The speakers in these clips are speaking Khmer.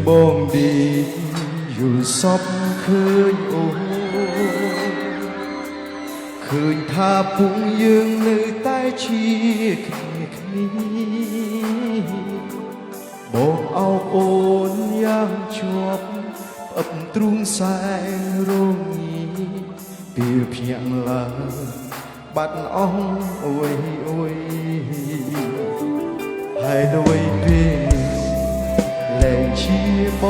បងดีយល់សពឃើញអូឃើញថាពុកយើងនៅតែជាគ្នាបងអោបអូនយ៉ាងជាប់ផ្អឹបទ្រូងសែងរងពេលភ្ញាក់ឡើងបាត់អស់អុយអុយហើយដូចពេលលែងជាប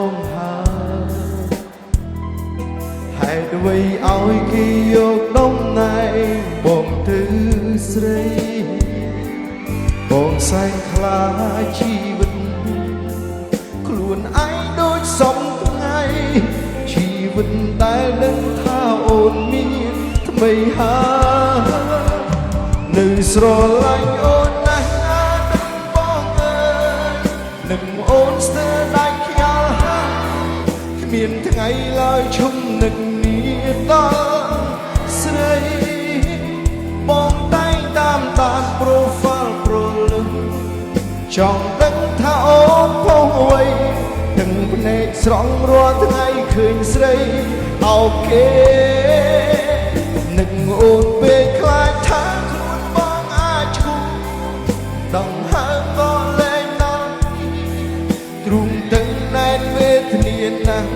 ងហើយអ្វីឲ្យគេយកដំណែងបងទៅស្រីបងសែងខ្លាចជីវិតខ្លួនឯងដូចសំថ្ងៃជីវិតដែលនឹងថាអូនមានថ្មីហើយនៅស្រឡាញ់អូនណាស់ណានឹងបងអើយនឹងអូនស្ទើរដាច់ខ្យល់គ្មានថ្ងៃឡើយឈុំនឹងដល់ស្រីបងតែងតាមដាន profile ព្រលឹងចង់ដឹងថាអូនពោះអ្វីទាំងភ្នែកស្រង់រាល់ថ្ងៃឃើញស្រីអោបគេនឹងអូនពេលខ្លាចថាខ្លួនបងអាចឈូដង្ហើមក៏លែងដល់ទ្រូងទាំងណែនវេទនាណាស់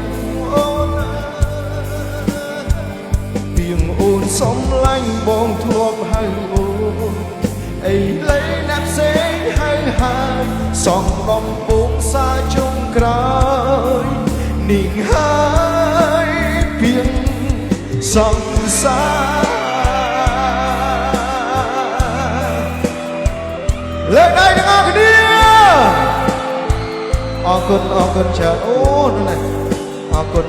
អូនសំឡាញ់បងធ្លាប់ហៅអូនអីលេណាប់ផ្សេងហៅហើយសំបំពុកសាជុំក្រោយនាងហើយពីងសង្សារលើកដៃទាំងអស់គ្នាអរគុណច្រើនអូនណាអរគុណ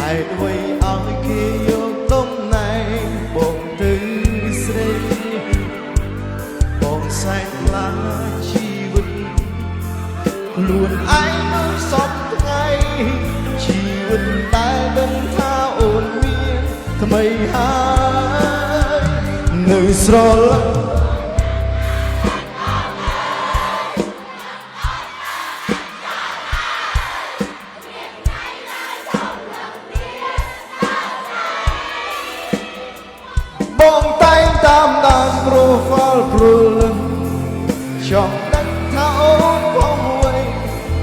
ហើយអ្វីឲ្យគេយកតំណែងបងទៅស្រីបងសែងខ្លាចជីវិតខ្លួនឯងនៅសពថ្ងៃជីវិតតែដឹងថាអូនមានថ្មីហើយនៅស្រឡាញ់បងតែងតាមដាន profile ព្រលឹងចង់ដឹងថាអូនបងអ្វី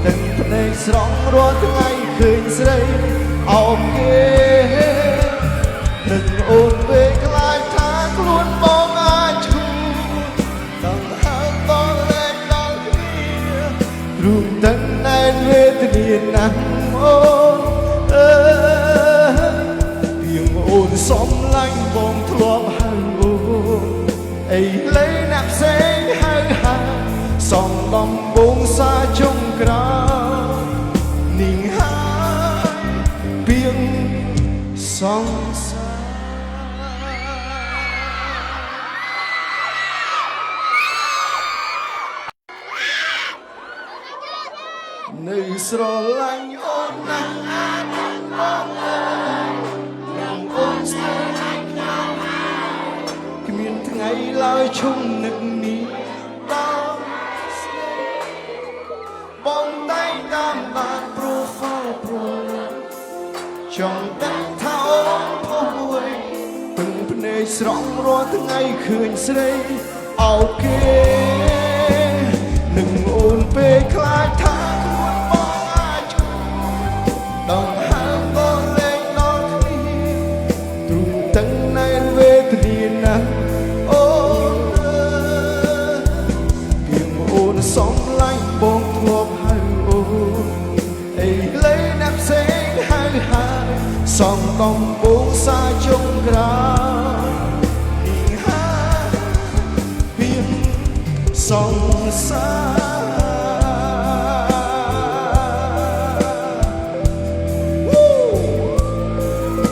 ទាំងភ្នែកស្រង់រាល់ថ្ងៃឃើញស្រីអោបគេនឹងអូនពេលខ្លាចថាខ្លួនបងអាចឈឺដង្ហើមក៏លែងដល់គ្នារូបទាំងណែនវេទនាណាស់អូនអើពីងអូនសំឡាញ់បងធ្លាប់អីលេណាប់ផ្សេងហៅសំបំបងសាជុំក្រោយនាងហើយពីងសង្សារនៅស្រឡាញ់អូនណាស់បងអើយនឹងអូនស្ទើរថ្ងៃឡើយឈុំនឹកនេះដល់ស្នេហ៍បងតែងតាមដាន profile ព្រលឹងចង់ដឹងថាអូនពោះអ្វីទាំងភ្នែកស្រង់រាល់ថ្ងៃឃើញស្រីអោបគេនឹងអូនពេលខ្លាចថាខ្លួនបងអាចឈឺដង្ហើមក៏លែងដល់គ្នាទ្រូងទាំងណែនវេទនាណាស់សំឡាញ់បងធ្លាប់ហៅអូនអីលេណាប់ផ្សេងហៅហើយសំកំពុងសាជុំក្រោយនាងហើយពីងសង្សារ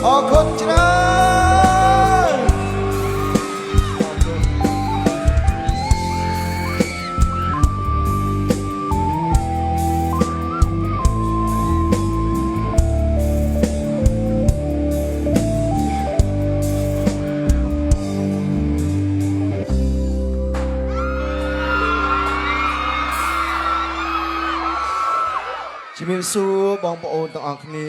អរគុណច្រើន ជំរាបសួរបងប្អូនទាំងអស់គ្នា